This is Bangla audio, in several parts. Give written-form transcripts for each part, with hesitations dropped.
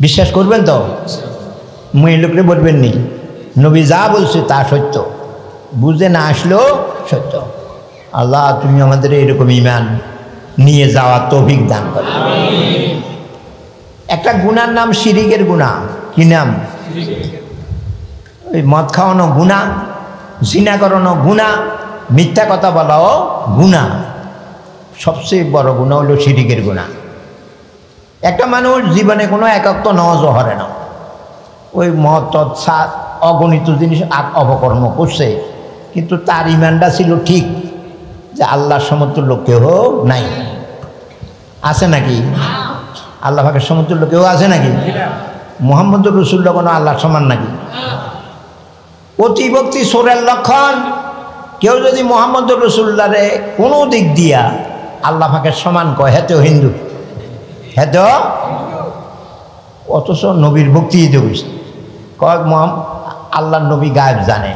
বিশ্বাস করবেন তো? মেয়ে লোকরে বলবেন নি, নবী যা বলছে তা সত্য, বুঝে না আসলেও সত্য। আল্লাহ তুমি আমাদের এরকম ইমান নিয়ে যাওয়ার তৌফিক দান করো। একটা গুনার নাম শিরিকের গুনাহ। কি নাম? ওই মদ খাওয়ানো গুনাহ, জিনা করানো গুনাহ, মিথ্যা কথা বলাও গুনাহ। সবচেয়ে বড় গুনাহ হলো শিরিকের গুনাহ। একটা মানুষ জীবনে কোনো একাত্ম নামাজও হরে না, ওই মদ তৎ সাত অগণিত জিনিস অপকর্ম করছে, কিন্তু তার ইমানটা ছিল ঠিক যে আল্লাহর সমতুল্য কেউ নাই। আছে নাকি? আল্লাহ পাকের সমতুল্য কেউ আছে নাকি? মুহাম্মদুর রাসূলুল্লাহ কোনো আল্লাহর সমান নাকি? অতিভক্তি সোরের লক্ষণ। কেউ যদি মুহাম্মদুর রাসূলুল্লাহরে কোনো দিক দিয়া আল্লাহ পাকের সমান কয়, হেতেও হিন্দু, হেতেও, অথচ নবীর ভক্তি দিতে বসে কয় আল্লাহর নবী গায়েব জানে,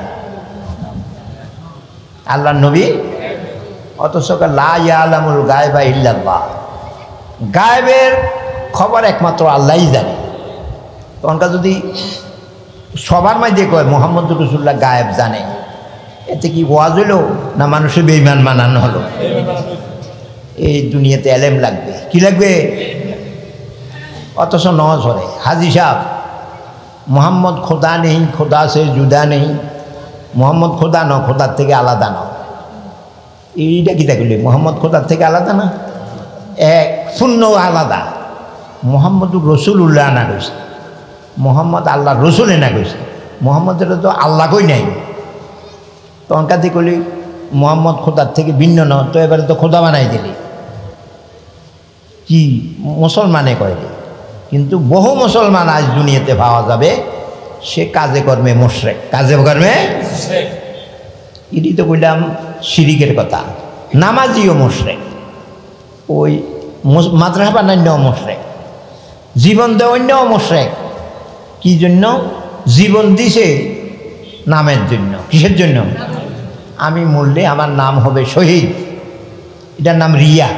আল্লাহর নবী, অথচ লা ইয়ালামুল গায়বা ইল্লাল্লাহ, গায়েবের খবর একমাত্র আল্লাহই জানে। তখনকার যদি সবার মাঝে কয় মুহাম্মদুর রাসূলুল্লাহ গায়েব জানে, এতে কি ওয়াজ হলো না মানুষের বেঈমান বানানো হলো? এই দুনিয়াতে এলেম লাগবে, কি লাগবে? অথচ নজ হরে হাজি সাহেব, মোহাম্মদ খোদা নেই, খোদা সে জুদা নেই, মোহাম্মদ খোদা ন, খোদার থেকে আলাদা ন। এইটা কি দেখলি? মোহাম্মদ খোদার থেকে আলাদা না, এক শূন্য আলাদা। মোহাম্মদুর রাসূলুল্লাহ না কইছে, মোহাম্মদ আল্লাহ রসুলে না কইছে, মোহাম্মদের তো আল্লাহ কই নাই। তখনকার দিয়ে কলি মোহাম্মদ খোদার থেকে ভিন্ন ন, তো এবারে তো খোদা বানাই দিলি, কি মুসলমানে কয়। কিন্তু বহু মুসলমান আজ দুনিয়াতে পাওয়া যাবে, সে কাজে কর্মে মুশরিক, কাজে কর্মে। এটি তো কইলাম শিরিকের কথা। নামাজিও মুশরিক, ওই মাদ্রাসা বানান্যও মুশরিক, জীবন দেওয়ান্যও মুশরিক। কি জন্য? জীবন দিছে নামের জন্য। কিসের জন্য? আমি মরলে আমার নাম হবে শহীদ, এটার নাম রিয়া।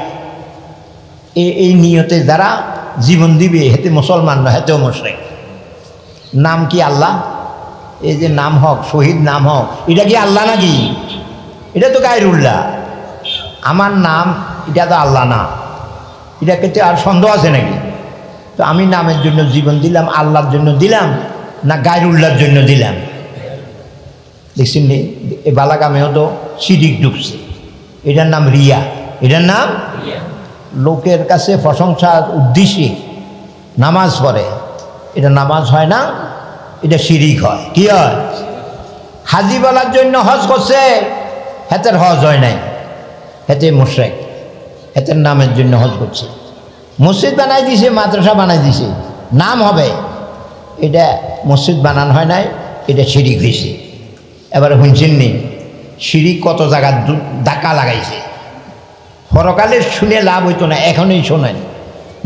এই নিয়তে যারা জীবন দিবে হেতে মুসলমান না, হেতেও মুশরিক। নাম কি আল্লাহ? এই যে নাম হক, শহীদ নাম হক, এটা কি আল্লাহ নাকি? এটা তো গায়রুল্লাহ। আমার নাম এটা তো আল্লাহ না, এটা ক্ষেত্রে আর সন্দেহ আছে নাকি? তো আমি নামের জন্য জীবন দিলাম, আল্লাহর জন্য দিলাম না গায়রুল্লাহর জন্য দিলাম? দেখছেন নি, এই বালাকামেও তো শিরিক ঢুকছে। এটার নাম রিয়া, এটার নাম লোকের কাছে প্রশংসার উদ্দেশ্যে নামাজ পড়ে, এটা নামাজ হয় না, এটা শিরিক হয়। কি হয়? হাজি বলার জন্য হজ করছে, হেতের হজ হয় নাই, হেতে মুশরিক, হেতের নামের জন্য হজ করছে। মসজিদ বানাই দিছে, মাদ্রাসা বানাই দিছে, নাম হবে, এটা মসজিদ বানানো হয় নাই, এটা শিরিক হয়েছে। এবারে শুনছেন নি শিরিক কত জায়গায় ধাক্কা লাগাইছে। পরকালে শুনে লাভ হইতো না, এখনই শোনেন।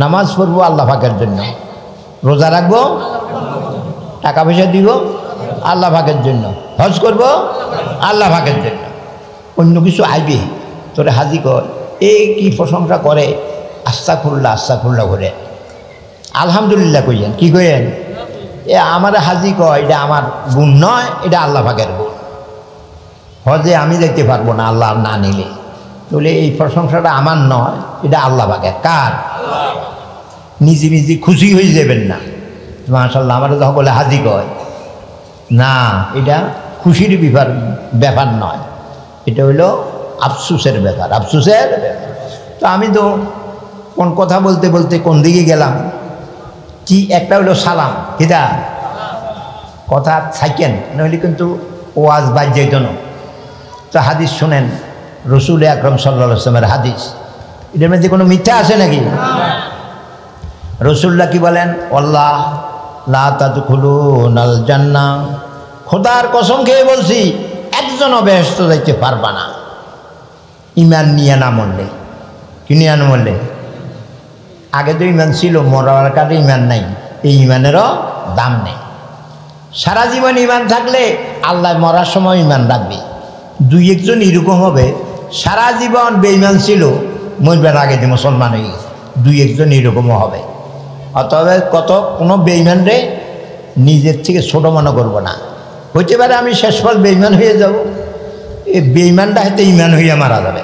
নামাজ পড়বো আল্লাহ পাকের জন্য, রোজা রাখবো, টাকা পয়সা দিব আল্লাহ পাকের জন্য, হজ করব আল্লাহ পাকের জন্য। অন্য কিছু আইবে তোরে হাজি কর, এই কি প্রশংসা করে, আস্তাগফিরুল্লাহ আস্তাগফিরুল্লাহ করে আলহামদুলিল্লাহ কইয়েন, কি কইয়েন? এ আমার হাজি কয়, এটা আমার গুণ নয়, এটা আল্লাহ পাকের গুণ। হজে আমি যেতে পারবো না আল্লাহ না নিলে, তাহলে এই প্রশংসাটা আমার নয়, এটা আল্লাহ পাকের। কার? নিজে নিজে খুশি হয়ে যাবেন না, মাশাআল্লাহ আমার যখন বলে হাজি কয়, না, এটা খুশির ব্যাপার নয়, এটা হইল আফসুসের ব্যাপার, আফসুসের। তো আমি তো কোন কথা বলতে বলতে কোন দিকে গেলাম, কি একটা হইলো সালাম, কিদা কথা থাকেন, নইলে কিন্তু ওয়াজ বাজ যাইত না। তো হাদিস শুনেন, রসুল আকরম সাল্লাল্লাহু আলাইহি ওয়াসাল্লামের হাদিস, এটার মধ্যে কোনো মিথ্যা আছে নাকি? রসুল্লাহ কি বলেন? আল্লাহ লা তাদখুলুনাল জান্নাহ, খোদার কসম খেয়ে বলছি একজনও বেহেশতে যাইতে পারবা না ইমান নিয়ে না মরলে। কি নিয়ে না মরলে? আগে তো ইমান ছিল, মরার কাটে ইমান নাই, এই ইমানেরও দাম নেই। সারা জীবন ইমান থাকলে আল্লাহ মরার সময় ইমান রাখবে। দুই একজন এরকম হবে সারা জীবন বেঈমান ছিল, মরবার আগে যে মুসলমান হয়ে গেছে, দুই একজন এরকমও হবে। অতএব কোনো বেঈমান রে নিজের থেকে ছোট মনে করবো না। হইতে পারে আমি শেষ ফল বেঈমান হয়ে যাব, এই বেঈমানটা হাতে ইমান হইয়া মারা যাবে।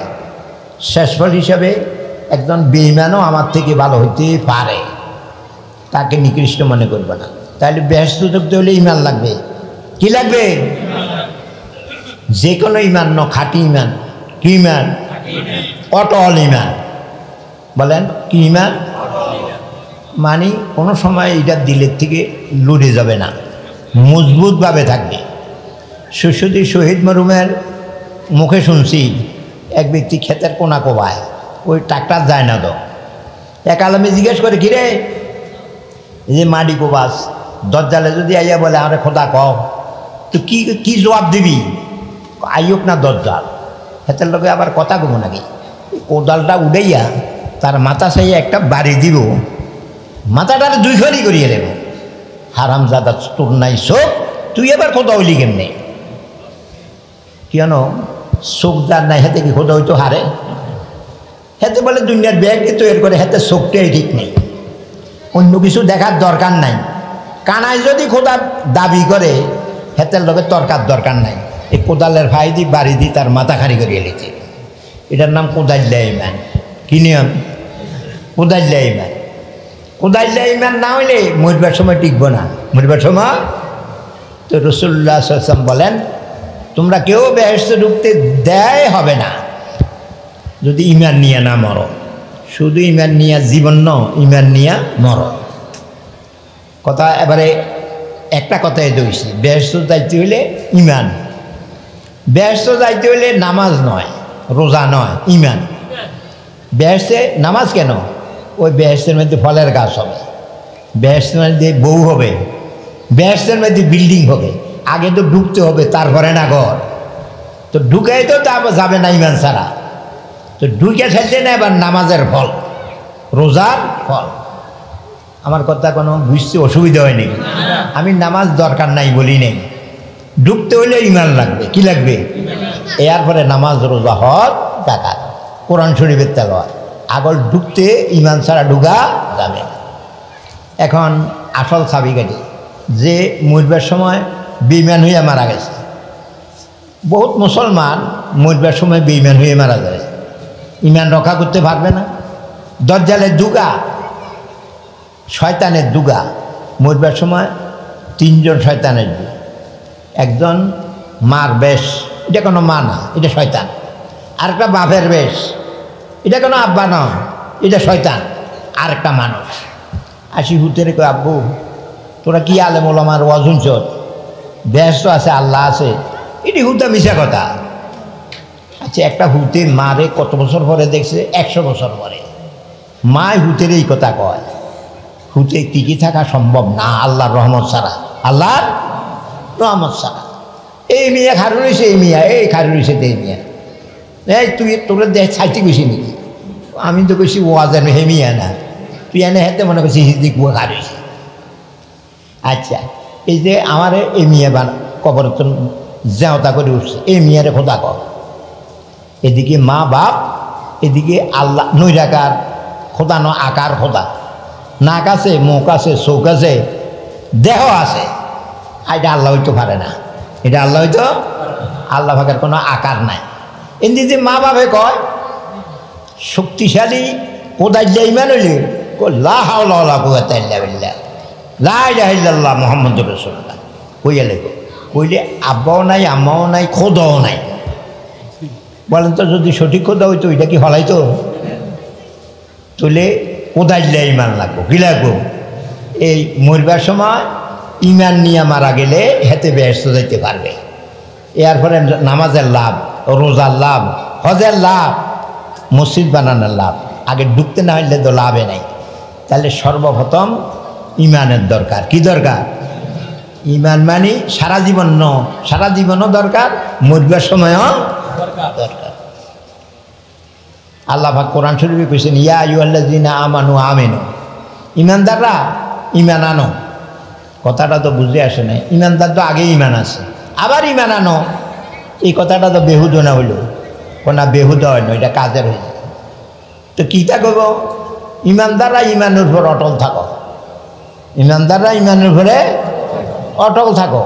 শেষ ফল হিসাবে একজন বেঈমানও আমার থেকে ভালো হইতে পারে, তাকে নিকৃষ্ট মনে করবো না। তাহলে বেহেশতে ঢুকতে হলে ইমান লাগবে। কি লাগবে? যে কোনো ইমান ন, খাঁটি ইমান। কি ইমান? অটল ইমান। বলেন কি ইমান? মানে কোনো সময় এটা দিলের থেকে লুড়ে যাবে না, মজবুতভাবে থাকবে। সুশুদি শহীদ মরুমের মুখে শুনছি এক ব্যক্তি ক্ষেতের কোনা কোবায়, ওই ট্রাক্টর যায় না তো। এক আলমে জিজ্ঞেস করে, কিরে এই যে মাটি কোবাস, দরজালে যদি আইয়া বলে আরে খোদা কও, তো কি জবাব দিবি? আইয়ক না দরজাল, ক্ষেতের লোকে আবার কথা কব নাকি? কোদালটা উড়াইয়া তার মাথা চাইয়া একটা বাড়ি দিব, মাথাটারে দুই খড়ি করিয়ে দেব। হারাম জাদা, তোর নাই চোখ, তুই এবার খোদা হইলি কেমনে? কেন চোখ যার নাই, হাতে কি খোদা হইতো হারে? হাতে বলে দুনিয়ার ব্যাগ তৈরি করে, হাতে চোখটাই ঠিক নেই, অন্য কিছু দেখার দরকার নাই। কানায় যদি খোদা দাবি করে, হাতের লোকের দরকার নাই। এই কোদালের ভাই দি বাড়ি দি তার মাথা খারি করিয়ে লিখছে। এটার নাম কোদাইল্লা ইমান। কি নিয়ম? কোদাইল্লা ইমান। কোদাইল্লা ইমান না হইলে মরবার সময় টিকবো না। মরবার সময় তো রাসূলুল্লাহ সাল্লাল্লাহু আলাইহি ওয়াসাল্লাম বলেন, তোমরা কেউ বেহেশতে ঢুকতে দেয় হবে না যদি ইমান নিয়ে না মরো। শুধু ইমান নিয়ে জীবন ন, ইমান নিয়ে মরো। কথা এবারে একটা কথাই দইছি, বেহেশতে যাইতে হইলে ইমান। বেহেশতে যাইতে হইলে নামাজ নয়, রোজা নয়, ইমান। বেহেশতে নামাজ কেন? ওই বেহেশতের মধ্যে ফলের গাছ হবে, বেহেশতের মধ্যে বউ হবে, বেহেশতের মধ্যে বিল্ডিং হবে। আগে তো ঢুকতে হবে, তারপরে না ঘর। তো ঢুকেই তো তারপর যাবে না ইমান ছাড়া। তো ঢুকে ফেলছে না এবার নামাজের ফল, রোজার ফল। আমার কথা কোনো বুঝতে অসুবিধা হয়নি। আমি নামাজ দরকার নাই বলি নেই, ঢুকতে হলে ইমান লাগবে। কি লাগবে? এরপরে নামাজ, রোজা, হজ, যাকাত, কোরআন শরীফের তেলাওয়াত। আগল ঢুকতে ইমান ছাড়া ঢুকা যাবে। এখন আসল চাবিকাঠি, যে মরবার সময় বেঈমান হইয়া মারা গেছে। বহুত মুসলমান মরবার সময় বেঈমান হয়ে মারা যায়, ইমান রক্ষা করতে পারবে না। দজ্জালের দুগা, শয়তানের দুগা। মরবার সময় তিনজন শয়তানের দুগ। একজন মার বেশ, এটা কোনো মা না, এটা শয়তান। আরেকটা বাপের বেশ, এটা কোনো আব্বা নয়, এটা শয়তান। আরেকটা মানুষ আসি হুতে রেখে, আব্বু তোরা কি আলেম ওলামার ওয়াজুন চোদ, বেশ তো আছে, আল্লাহ আছে, এটি হুতা মিশা কথা। আচ্ছা, একটা হুতে মারে কত বছর পরে দেখছে? 100 বছর পরে। মায় হুতের এই কথা কয়। হুতে টিকে থাকা সম্ভব না আল্লাহর রহমত ছাড়া, আল্লাহর রহমত ছাড়া। এই মিয়া খারু রয়েছে, এই মিয়া এই খারু রয়েছে, এই মিয়া এই তুই তোরা দেখ ছাইতে গেছি নাকি? আমি তো বেশি ওয়াজেন হে মিয়া না, তুই এনে হেতে মনে করছি হিজদি কুয়া খারুইছে। আচ্ছা, এই যে আমার এই মিয়া কবর তো জেওতা করে উঠছে, এই মিয়ারে খোদা কর। এদিকে মা বাপ, এদিকে আল্লাহ নৈরাকার খোদা, ন আকার খোদা। নাক আছে, মুখ আছে, চোখ আছে, দেহ আছে। এটা আল্লাহ হইতে পারে না, এটা আল্লাহ হইতো। আল্লাহ ভাগের কোনো আকার নাই। এমনি যে মা বাপে কয় শক্তিশালী কোদাইল্লা ইমান হইলে লা হাওলা ওয়ালা কুওয়াতা ইল্লা বিল্লাহ, লা ইলাহা ইল্লাল্লাহ মুহাম্মাদুর রাসূলুল্লাহ কইয়া লেগো। কইলে আব্বাও নাই, আম্মাও নাই, খোদাও নাই। বলেন তো, যদি সঠিক খোদা হইতো এটা কি হলাইতো? তুলে কোদাইল্লা ইমান লাগবো। কি লাগবো? এই মরবার সময় ইমান নিয়ে মারা গেলে হেতে বেহেশতে যাইতে পারবে। এরপরে নামাজের লাভ, রোজার লাভ, হজের লাভ, মসজিদ বানানোর লাভ। আগে ঢুকতে না হইলে তো লাভে নাই। তাহলে সর্বপ্রথম ইমানের দরকার। কি দরকার? ইমান মানে সারা জীবন ন, সারা জীবনও দরকার, মরবার সময়ও দরকার। আল্লাহ পাক কোরআন শরীফে কইছেন, ইয়া আইয়ুহাল্লাযীনা আমানু আমিনু, ইমানদাররা ইমান আনো। কথাটা তো বুঝে আসে নাই। ইমানদার তো আগে ইমান আছে, আবার ইমান আনো, এই কথাটা তো বেহুদ না হইল। কোনা বেহুদ হয় না, এটা কাজের হয়ে যায়। তো কীটা করব? ইমানদাররা ইমানের উপর অটল থাকো, ইমানদাররা ইমানের উপরে অটল থাকো,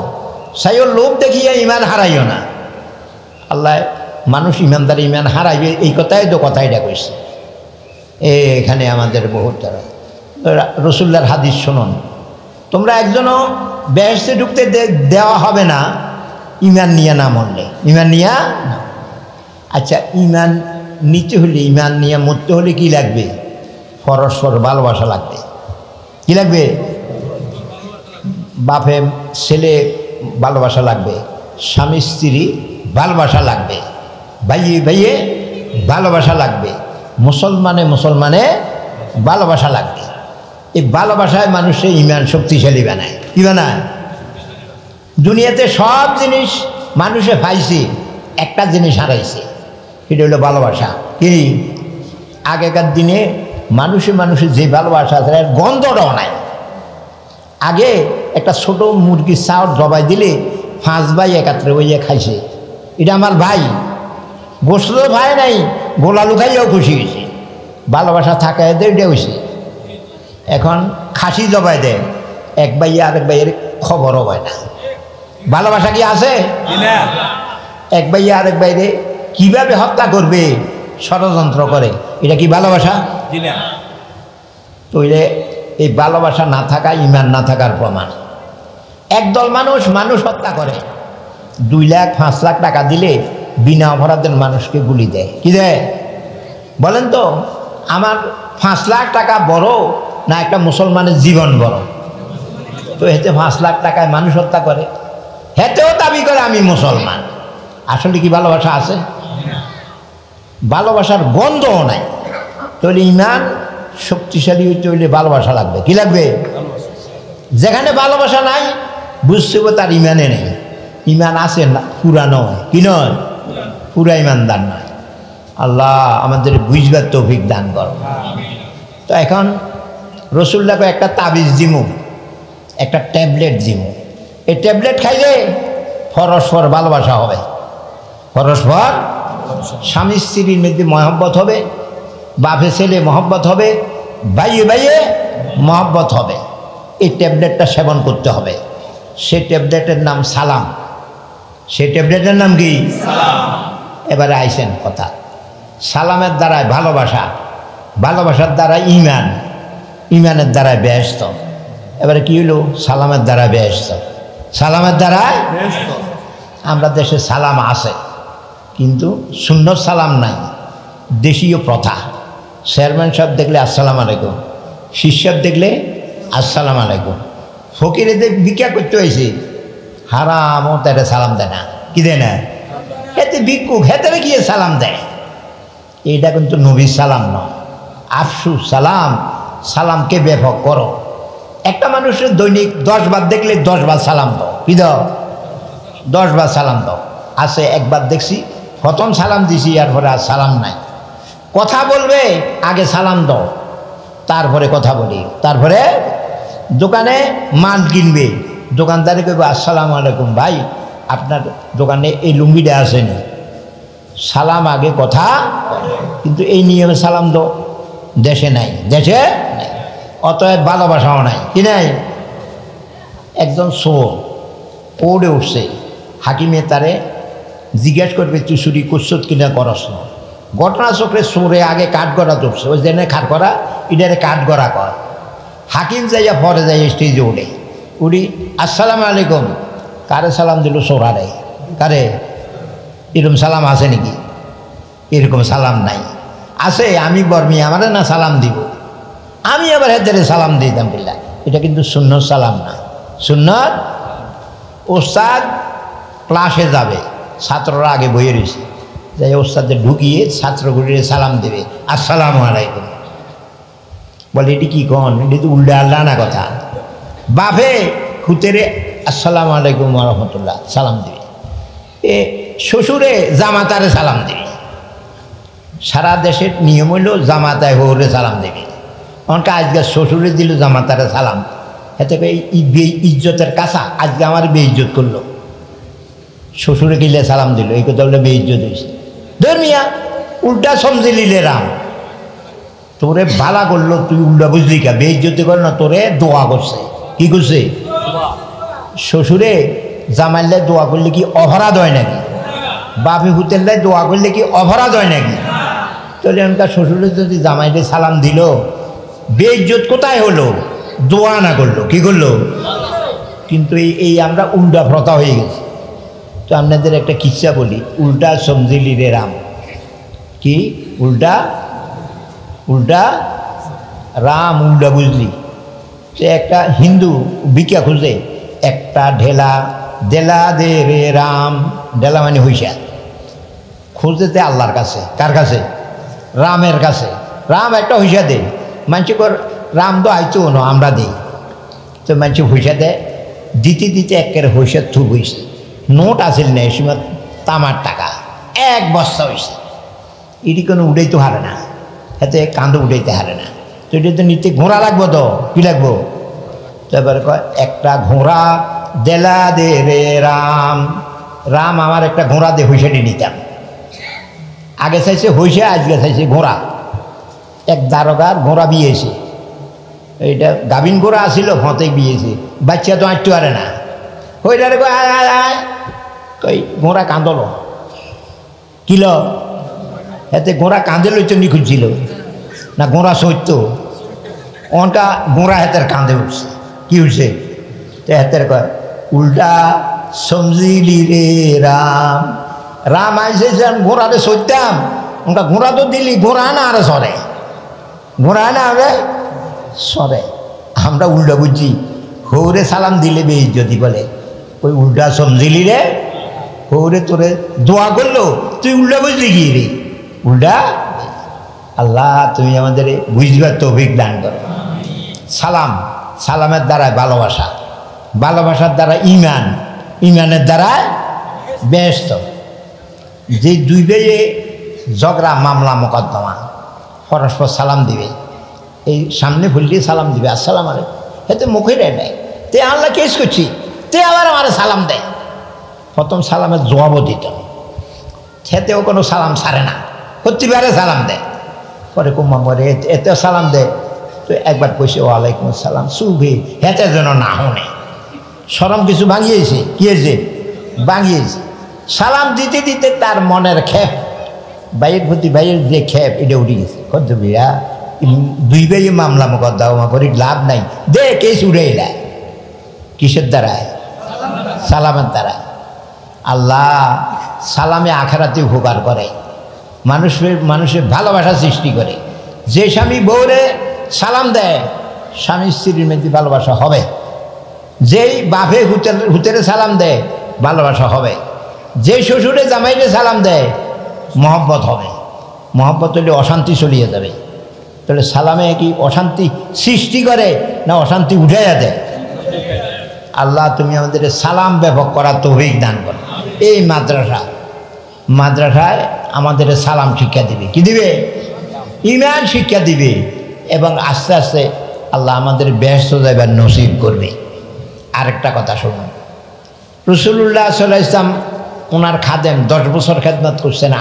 সাইও লোভ দেখিয়া ইমান হারাইও না। আল্লাহ মানুষ ইমানদার ইমান হারাইবে এই কথাইটা কইছে। এখানে আমাদের বহুত রসুল্লাহর হাদিস শুনুন, তোমরা একজনও বেহেশতে ঢুকতে দেওয়া হবে না ইমান নিয়ে না মরলে। ইমান নিয়া, আচ্ছা ইমান নিতে হলে, ইমান নিয়ে মরতে হলে কি লাগবে? পরস্পর ভালোবাসা লাগবে। কি লাগবে? বাপে ছেলে ভালোবাসা লাগবে, স্বামী স্ত্রী ভালোবাসা লাগবে, ভাইয়ে ভাইয়ে ভালোবাসা লাগবে, মুসলমানে ভালোবাসা লাগবে। এই ভালোবাসায় মানুষের ইমান শক্তিশালী বানায়। কি বানায়? দুনিয়াতে সব জিনিস মানুষে পাইছে, একটা জিনিস হারাইছে, সেটা হলো ভালোবাসা। কি? আগেকার দিনে মানুষের যে ভালোবাসা আছে এর গন্ধটাও নাই। আগে একটা ছোট মুরগির চাউল জবাই দিলে 5 ভাই একাত্রে হইয়া খাইছে, এটা আমার ভাই, গোসল ভাই নাই, গোলালু খাইয়াও খুশি হয়েছে। ভালোবাসা থাকায় এটা হয়েছে। এখন খাসি জবাই দেয়, এক ভাইয়ে আরেক ভাইয়ের খবরও হয় না। ভালোবাসা কি আছে? এক ভাইয়ে আরেক ভাইরে কিভাবে হত্যা করবে ষড়যন্ত্র করে, এটা কি ভালোবাসা? তৈলে এই ভালোবাসা না থাকা ইমান না থাকার প্রমাণ। একদল মানুষ হত্যা করে, 2 লাখ 5 লাখ টাকা দিলে বিনা অপরাধের মানুষকে গুলি দেয়। কি দেয় বলেন তো? আমার 5 লাখ টাকা বড় না একটা মুসলমানের জীবন বড়? তো হেতে 5 লাখ টাকায় মানুষ হত্যা করে, হেতেও দাবি করে আমি মুসলমান। আসলে কি ভালোবাসা আছে? ভালোবাসার গন্ধও নাই। তাহলে ইমান শক্তিশালী হইতে হইলে ভালোবাসা লাগবে। কি লাগবে? যেখানে ভালোবাসা নাই বুঝতে হবে তার ইমানে নেই। ইমান আছে না, পুরা নয়। কি নয়? পুরা ইমানদার নয়। আল্লাহ আমাদের বুঝবার তৌফিক দান করো। তো এখন রসুল্লাহকে একটা তাবিজ দিমু, একটা ট্যাবলেট দিমু। এই ট্যাবলেট খাইলে পরস্পর ভালোবাসা হবে, পরস্পর স্বামী স্ত্রীর মধ্যে মহব্বত হবে, বাপে ছেলে মহব্বত হবে, ভাইয়ে ভাইয়ে মহব্বত হবে। এই ট্যাবলেটটা সেবন করতে হবে। সেই ট্যাবলেটের নাম সালাম। সেই ট্যাবলেটের নাম কি? এবারে আইসেন কথা। সালামের দ্বারায় ভালোবাসা, ভালোবাসার দ্বারা ইমান, ইমানের দ্বারায় বেহেশত। এবারে কি হলো? সালামের দ্বারা বেহেশত, সালামের দ্বারায়। আমরা দেশে সালাম আছে কিন্তু সুন্নত সালাম নাই, দেশীয় প্রথা। চেয়ারম্যান সাহেব দেখলে আসসালামু আলাইকুম, শিষ্যাব দেখলে আসসালামু আলাইকুম। ফকিরেদের ভিক্ষা করতে হয়েছে, হারামও তারা সালাম দেয় না। কি দেয় না? এতে ভিক্ষুক হেতারে গিয়ে সালাম দেয়। এইটা কিন্তু নবীর সালাম নয়। আফসুস সালাম, সালামকে ব্যাপক করো। একটা মানুষের দৈনিক 10 বার দেখলে 10 বার সালাম দাও। কি দাও? 10 বার সালাম দাও। আছে একবার দেখছি প্রথম সালাম দিছি, এরপরে আর সালাম নাই। কথা বলবে আগে সালাম দাও, তারপরে কথা বলি। তারপরে দোকানে মাল কিনবে, দোকানদারে কইবে আসসালামু আলাইকুম ভাই, আপনার দোকানে এই লুঙ্গিটা আসেনি। সালাম আগে, কথা। কিন্তু এই নিয়মে সালাম দাও দেশে নাই, দেশে নাই। অতএব ভালোবাসাও নাই। কি নাই? একজন চোর পড়ে উঠছে, হাকিমে তারে জিজ্ঞেস করবে তুই চুরি করছত কিনা করস না। ঘটনা চক্রে চোরে আগে কাঠগড়া চড়ছে, ওই জন্য খাট করা এটারে কাঠগড়া কর। হাকিম যাইয়া পরে যাই স্টেজে উড়ি আসসালামু আলাইকুম। কারে সালাম দিল? চোরারে। কারে? এরকম সালাম আছে নাকি? এরকম সালাম নাই। আছে আমি বর্মি, আমারে না সালাম দিব, আমি আবার হেদারে সালাম দিতাম বিল্লা। এটা কিন্তু সুন্নত সালাম না। সুন্নত ওস্তাদ ক্লাসে যাবে, ছাত্ররা আগে বইয়ে রয়েছে, যাই ওস্তাদে ঢুকিয়ে ছাত্রগুলির সালাম দেবে আসসালামু আলাইকুম। বলে এটি কি কন? এটি তো উল্টা আল্লাহ না কথা। বাপে খুতেরে আসসালামু আলাইকুম রহমতুল্লাহ সালাম দেবে, এ শ্বশুরে জামাতারে সালাম দেবে। সারা দেশের নিয়ম হইল জামাতায় হৌরে সালাম দেবে। অনেকে আজকে শ্বশুরে দিল জামাতারে সালাম, এতে ইজ্জতের কাছা আজকে আমার বেইজ্জত করলো। শ্বশুরে গিলে সালাম দিল, এই কথা বলে বেইজ্জত হয়েছে। ধর্মিয়া উল্টা সমঝে নিলে রাম, তোরে বালা করলো তুই উল্টা বুঝলি কা? বেইজ্জতি করে না, তোরে দোয়া করছে। কি করছে? শ্বশুরে জামাইলে দোয়া করলে কি অপরাধ হয় নাকি? বাপে হুতেলে দোয়া করলে কি অপরাধ হয় নাকি? তাহলে এমনকার শ্বশুরে যদি জামাইলে সালাম দিল, বেইজ্জত কোথায় হলো? দোয়া না করলো, কি করলো? কিন্তু এই আমরা উল্টা প্রথা হয়ে গেছি। তো আপনাদের একটা কিচ্ছা বলি, উল্টা সমঝিলি রে রাম। কি উল্টা? উল্টা রাম উল্টা বুঝলি। সে একটা হিন্দু ভিক্ষা খুঁজে, একটা ঢেলা দেলা দে রে রাম, ঢেলা মানে হইসা, খুঁজতে আল্লাহর কাছে। কার কাছে? রামের কাছে। রাম একটা হইসা দে। মানছি কর রাম তো আইতো না, আমরা দিই। তো মানছি হইসা দেয়, দিতে দিতে একের হইসা থুপ হইছে। নোট আসিল না, এ সময় তামার টাকা 1 বস্তা হয়েছে। এটি কোনো উঠাইতে হারে না, এতে কান্দো উঠাইতে হারে না। তো এটা তো নিতে ঘোড়া লাগবো, তো কি লাগবো? তারপরে কয় একটা ঘোড়া দেলা দে রে রাম। রাম আমার একটা ঘোড়া দে, হইসাটি নিতাম। আগে চাইছে হইসা, আজকে চাইছে ঘোড়া। এক দারোগার ঘোড়া বিয়েছে, এইটা গাভিন ঘোড়া আসিল, ফতে বিয়েছে। বাচ্চা তো আঁটতে পারে না, হইটারে কয় আয় আয় আয়, কই ঘোড়া কাঁদল কিল। এতে ঘোড়া কাঁদে লইতো নিখুঁজ ছিল না, ঘোড়া সত্য অনকা ঘোড়া হাতের কাঁদে উঠছে। কি উঠছে? তো হাতের কয় উল্টা সমঝিলি রে রাম। রাম আইসে ঘোড়ারে সইতাম, ওনকা ঘোড়া তো দিলি, ঘোড়া না আরে সরে, ঘোড়া না আরে সরে। আমরা উল্টা বুঝছি, হৌরে সালাম দিলে বেইজ্জতি বলে। ওই উল্টা সমঝিলি রে, হৌরে তোরে দোয়া করলো, তুই উল্টা বুঝলি কি রে? উল্টা। আল্লাহ তুমি আমাদের বুঝবার তৌফিক দান করো। সালাম, সালামের দ্বারা ভালোবাসা, ভালোবাসার দ্বারা ইমান, ইমানের দ্বারা বেহেশত। যে দুই বেয়ে ঝগড়া মামলা মোকদ্দমা, পরস্পর সালাম দিবে, এই সামনে ফুললে সালাম দিবে, আসসালাম আলাইকুম, এতে মুখে নেয়। তে আল্লাহ কেস করছি, তে আবার আমার সালাম দেয়। প্রথম সালামের জবাবও দিত, সেতেও কোনো সালাম ছাড়ে না, প্রতিবারে সালাম দেয়। পরে কুম্মা মরে এতে সালাম দেয়। তো একবার কইছে ওয়ালাইকুম আসসালাম, সুভি হেতে যেন না হনে, শরম কিছু ভাঙিয়েছে। কি হয়েছে? ভাঙিয়েছে। সালাম দিতে দিতে তার মনের খেপ, ভাইয়ের প্রতি ভাইয়ের যে খেপ, এটা উঠে গেছে। কত বিয়া দুই ভাইয়ে মামলা মোকদ্দমা করি লাভ নাই, দে কেস উড়ে এলা। কিসের দ্বারায়? সালামের দ্বারা। আল্লাহ সালামে আখেরাতে উপকার করে, মানুষের ভালোবাসা সৃষ্টি করে। যে স্বামী বউরে সালাম দেয়, স্বামী স্ত্রীর মধ্যে ভালোবাসা হবে। যেই বাপে হুতেরে সালাম দেয়, ভালোবাসা হবে। যে শ্বশুরে জামাইরে সালাম দেয়, মহব্বত হবে। মহব্বত হলে অশান্তি চলিয়ে যাবে। তাহলে সালামে কি অশান্তি সৃষ্টি করে না অশান্তি উঠাইয়া দেয়? আল্লাহ তুমি আমাদের সালাম ব্যাপক করার তৌফিক দান করো। এই মাদ্রাসায় আমাদের সালাম শিক্ষা দিবে। কি দিবে? ঈমান শিক্ষা দিবে। এবং আস্তে আস্তে আল্লাহ আমাদের বেহেশত যাইবার নসিব করবে। আরেকটা কথা শুনুন, রাসূলুল্লাহ সাল্লাল্লাহু আলাইহি ওয়াসাল্লাম ওনার খাদেম 10 বছর খেদমত করছেন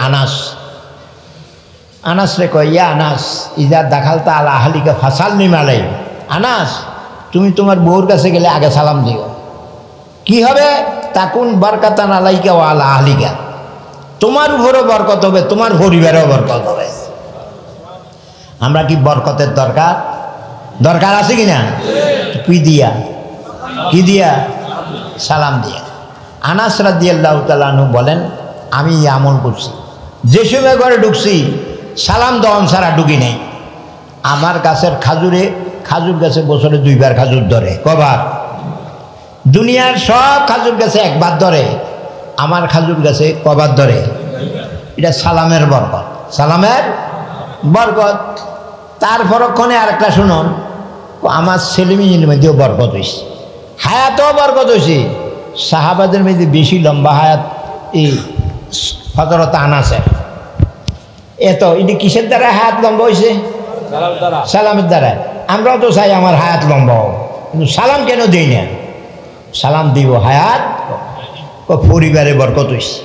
আনাস রে কয়, ইয়া আনাস ইজা দাখালতা আলা আহলিকা ফাসাল্লিম আলাইহি। আনাস তুমি তোমার বউর কাছে গেলে আগে সালাম দিও। কি হবে? তাকুন বারকাতান আলাইকা ওয়া আলা আহলিকা, তোমার উপরও বরকত হবে, তোমার পরিবারেও বরকত হবে। আমরা কি বরকতের দরকার আছে কিনা? কি দিয়া? সালাম দিয়া। আনাস রাদিয়াল্লাহু তাআলা আনহু বলেন, আমি আমল করছি, যে সময় ঘরে ঢুকছি সালাম দন ছাড়া ঢুকি নেই। আমার গাছের খাজুর গাছে বছরে 2 বার খাজুর ধরে। কবার? দুনিয়ার সব খাজুর গাছে 1 বার ধরে, আমার খাজুর গাছে কবার ধরে? এটা সালামের বরকত, সালামের বরকত। তার পরক্ষণে আরেকটা শুনুন, আমার ছেলেমেয়ের মধ্যেও বরকত হয়েছে, হায়াতও বরকত হয়েছে। সাহাবাদের মধ্যে বেশি লম্বা হায়াত এই হযরত আনাসের। এটি কিসের দ্বারা হায়াত লম্বা হয়েছে? সালামের দ্বারা। আমরাও তো চাই আমার হায়াত লম্বা হোক, কিন্তু সালাম কেন দিই না? সালাম দিব হায়াত। পরিবারে বরকত হয়েছে।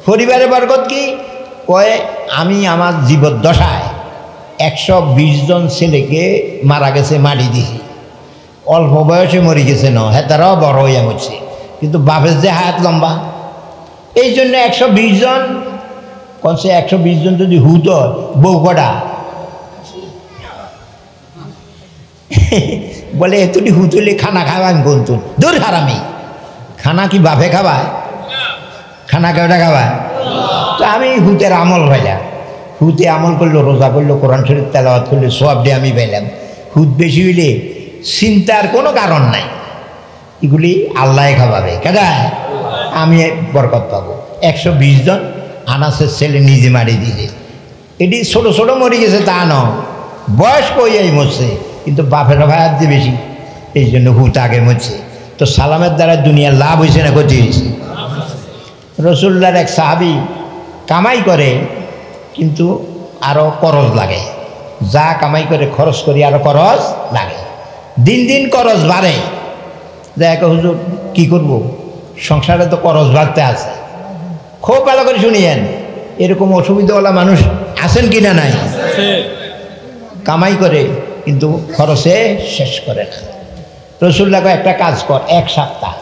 পরিবারে বরকত কি কয়ে? আমি আমার জীবদ্দশায় 120 জন ছেলেকে মারা গেছে মাটি দিছি। অল্প বয়সে মরে গেছে ন হ্যাঁ তারাও বড় হইয়া মরছে, কিন্তু বাপের যে হায়াত লম্বা। এই জন্য 120 জন কনসে 120 জন যদি হুত বউ কটা বলে এতটি হুত হলে খানা খাওয়া আমি বলতুন দূর হারামি, খানা কি বাপে খাওয়ায়? খানা কেউটা খাওয়ায়? তো আমি হুতের আমল পাইলাম, হুতে আমল করলো, রোজা করলো, কোরআন শরীফ তেলাওয়াত করলো, সব দিয়ে আমি পাইলাম। হুত বেশি হইলে চিন্তার কোনো কারণ নাই, এগুলি আল্লাহ খাওয়াবে, কেডা? আমি বরকত পাবো। 120 জন আনাসের ছেলে নিজে মারি দিয়েছে, এটি ছোট ছোট মরে গেছে তা ন, বয়স্ক হইয়াই মরছে, কিন্তু বাপের ভাইয়ার যে বেশি, এই জন্য হুত আগে মরছে। তো সালামের দ্বারা দুনিয়ার লাভ হয়েছে না ক্ষতি হয়েছে? রসুল্লাহর এক সাহাবি কামাই করে, কিন্তু আরও খরচ লাগে, যা কামাই করে খরচ করি আরও খরচ লাগে, দিন দিন খরচ বাড়ে। দেখ হুজুর কী করব, সংসারে তো খরচ বাড়তে আছে। খুব ভালো করে শুনিয়েন, এরকম অসুবিধাওয়ালা মানুষ আছেন কি না? নাই। কামাই করে কিন্তু খরচে শেষ করে না। রসুল্লাহকে একটা কাজ কর, 1 সপ্তাহ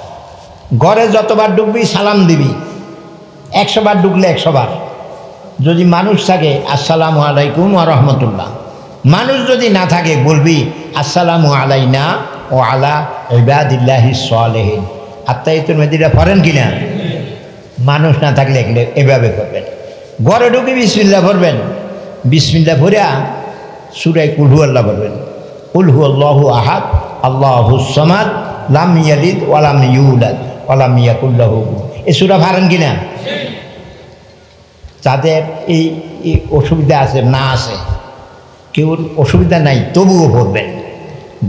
ঘরে যতবার ঢুকবি সালাম দিবি, 100 বার ঢুকলে 100 বার। যদি মানুষ থাকে আসসালামু আলাইকুম ওয়া রাহমাতুল্লাহ, মানুষ যদি না থাকে বলবি আসসালামু আলাইনা ও আলা ইবাদিল্লাহিস সালিহিন। আত্মাহিয়াতুল মাদিনা পড়েন কিনা? মানুষ না থাকলে এভাবে করবেন। ঘরে ঢুকে বিসমিল্লাহ পড়বেন, বিসমিল্লাহ পড়া সূরা কুল হুয়াল্লাহ পড়বেন, কুল হুয়াল্লাহু আহাদ আল্লাহুস সামাদ লাম ইয়ালিদ ওয়া লাম ইউলাদ ওয়া লাম ইয়াকুল লাহু। এই সূরা পড়েন কিনা? যাদের এই অসুবিধা আছে না আছে, কেউ অসুবিধা নাই তবুও পড়বেন।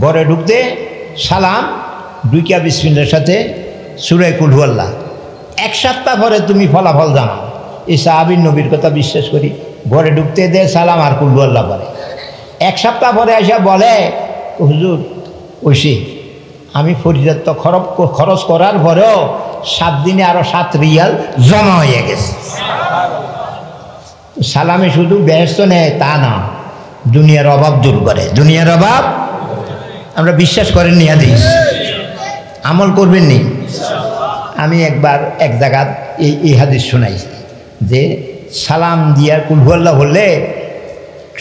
ঘরে ঢুকতে সালাম, দুইটা বিসমিল্লার সাথে সূরা কুল হুয়াল্লাহ। 1 সপ্তাহ পরে তুমি ফলাফল জানো। এই সাহাবীর নবীর কথা বিশ্বাস করি, ঘরে ঢুকতে দে সালাম আর কুল হুয়াল্লাহ পরে। 1 সপ্তাহ পরে এসে বলে হুজুর ঐশী আমি ফরিদার তো খরচ করার পরেও 7 দিনে আরও 7 রিয়াল জমা হয়ে গেছে। সালামে শুধু ব্যস্ত নেয় তা না, দুনিয়ার অভাব দূর করে। দুনিয়ার অভাব আমরা বিশ্বাস করেন নি, হাদিস আমল করবেন নি। আমি একবার এক জায়গায় এই হাদিস শোনাইছি যে সালাম দিয়ার কুল হুয়াল্লাহ বললে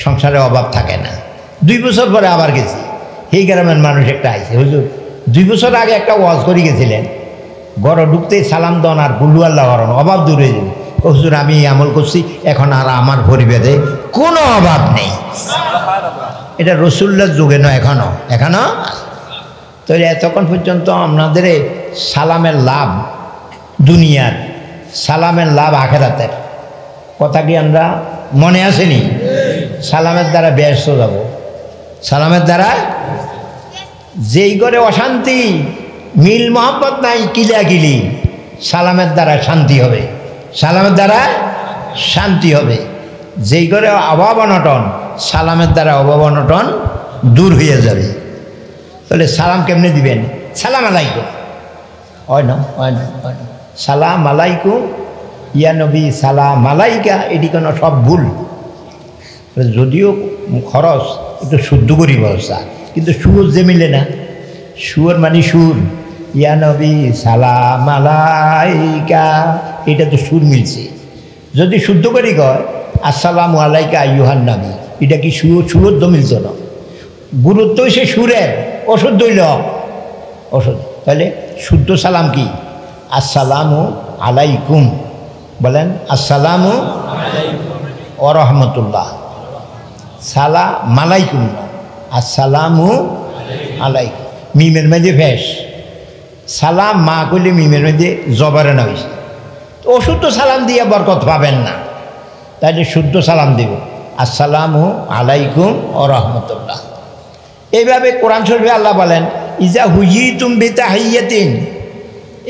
সংসারে অভাব থাকে না। 2 বছর পরে আবার গেছি, এই গ্রামের মানুষ একটা আইছে, হুজুর 2 বছর আগে একটা ওয়াজ করে গেছিলেন, ঘরে ঢুকতেই সালাম দন আর কুল হুয়াল্লাহ করেন, অভাব দূর হয়ে যাবে। হুজুর আমি আমল করছি, এখন আর আমার পরিবেদে কোনো অভাব নেই। এটা রসুল্লাহর যুগে নয়, এখনো তো এতক্ষণ পর্যন্ত আপনাদের সালামের লাভ দুনিয়ার, সালামের লাভ আখেরাতের কথা কি আমরা মনে আসেনি? সালামের দ্বারা ব্যস্ত যাব, সালামের দ্বারা যেই ঘরে অশান্তি, মিল মহব্বত নাই, কিলাকিলি, সালামের দ্বারা শান্তি হবে, সালামের দ্বারা শান্তি হবে। যেই ঘরে অভাব অনটন, সালামের দ্বারা অভাব অনটন দূর হয়ে যাবে। তাহলে সালাম কেমনে দিবেন? সালাম আলাইকুম হয় না, সালাম আলাইকুম ইয়া নবী সালাম আলাইকা, এটি কোনো সব ভুল। যদিও খরচ একটু শুদ্ধ করি ব্যবস্থা, কিন্তু সুর যে মিলে না, সুর মানে সুর, ইয়া নবী সালাম আলাইকা, এটা তো সুর মিলছে। যদি শুদ্ধ করি কয় আসসালামু আলাইকা আইয়ুহান নবী, এটা কি সুর তো মিলছে না, গুরুত্ব সে সুরের, অশুদ্ধ হইল অশুদ্ধ। তাহলে শুদ্ধ সালাম কি? আসসালামু আলাইকুম, বলেন আসসালামু ওয়া রাহমাতুল্লাহ, সালাম আলাইকুম, আসসালামু আলাইকুম। মিমের মধ্যে ফেস, সালাম মা কইলে মিমের মধ্যে জবরে না হয়েছে, তো অশুদ্ধ সালাম দিয়ে বরকত পাবেন না। তাইলে শুদ্ধ সালাম দেব, আসসালামু আলাইকুম ওয়া রাহমাতুল্লাহ। এইভাবে কোরআন শরীফে আল্লাহ বলেন ইজা হুইয়িতুম বিতাহিয়াতিন,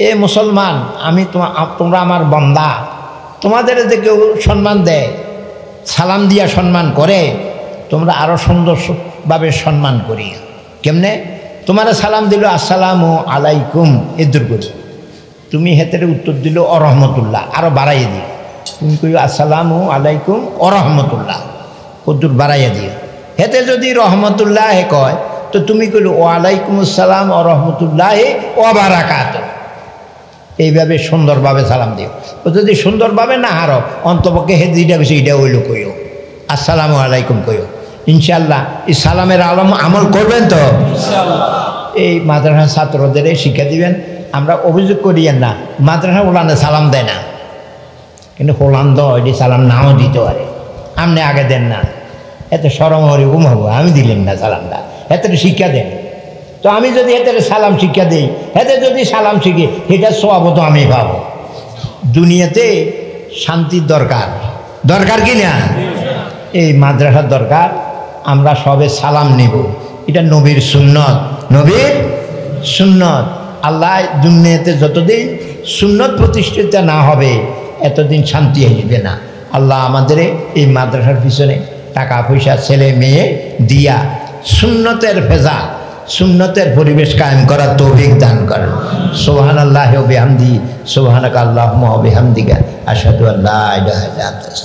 এ মুসলমান আমি তোমরা আমার বান্দা, তোমাদের যে কেউ সম্মান দেয়, সালাম দিয়া সম্মান করে, তোমরা আরও সুন্দরভাবে সম্মান করি। কেমনে? তোমার সালাম দিল আসসালামু আলাইকুম, এদুর করি, তুমি হেতের উত্তর দিল অরহমতুল্লাহ, আরও বাড়াইয়ে দিও। তুমি কই আসসালামু আলাইকুম অরহমতুল্লাহ, কদ্দুর বাড়াইয়া দিও। হেতে যদি রহমতুল্লাহ হে কয়, তো তুমি কইল ওয়ালাইকুম আসসালাম ও রহমতুল্লাহি ওয়া বারাকাতুহু, এইভাবে সুন্দরভাবে সালাম দিও। ও যদি সুন্দরভাবে না হারো অন্তপক্ষে হে যেটা বেশি এটা হইল কইও, আসসালামু আলাইকুম কইও। ইনশাল্লাহ এই সালামের আমল করবেন তো ইনশাআল্লাহ। এই মাদ্রাসার ছাত্রদের শিক্ষা দিবেন। আমরা অভিযোগ করিয়েন না, মাদ্রাসা ওলানে সালাম দেয় না, কিন্তু হোলান দ এটি সালাম নাও দিতে পারে, আপনি আগে দেন না, এত সরম হরি ঘুমাবো আমি দিলেন না সালামটা, এত শিক্ষা দেন। তো আমি যদি এতে সালাম শিক্ষা দিই, এতে যদি সালাম শিখি এটা সওয়াব তো আমি পাবো। দুনিয়াতে শান্তির দরকার, দরকার কি না? এই মাদ্রাসার দরকার। আমরা সবে সালাম নিব, এটা নবীর সুন্নত, নবীর সুন্নত। আল্লাহ দুনিয়াতে যতদিন সুন্নত প্রতিষ্ঠিত না হবে এতদিন শান্তি আসবে না। আল্লাহ আমাদের এই মাদ্রাসার পিছনে টাকা পয়সা ছেলে মেয়ে দিয়া সুন্নতের ফেজা, সুন্নতের পরিবেশ কায়েম করার তৌফিক দান করেন। সুবহানাল্লাহি ওয়া বিহামদিহি, সুবহানাকা আল্লাহুম্মা ওয়া বিহামদিকা, আশহাদু আল্লা ইলাহা ইল্লা আনতা।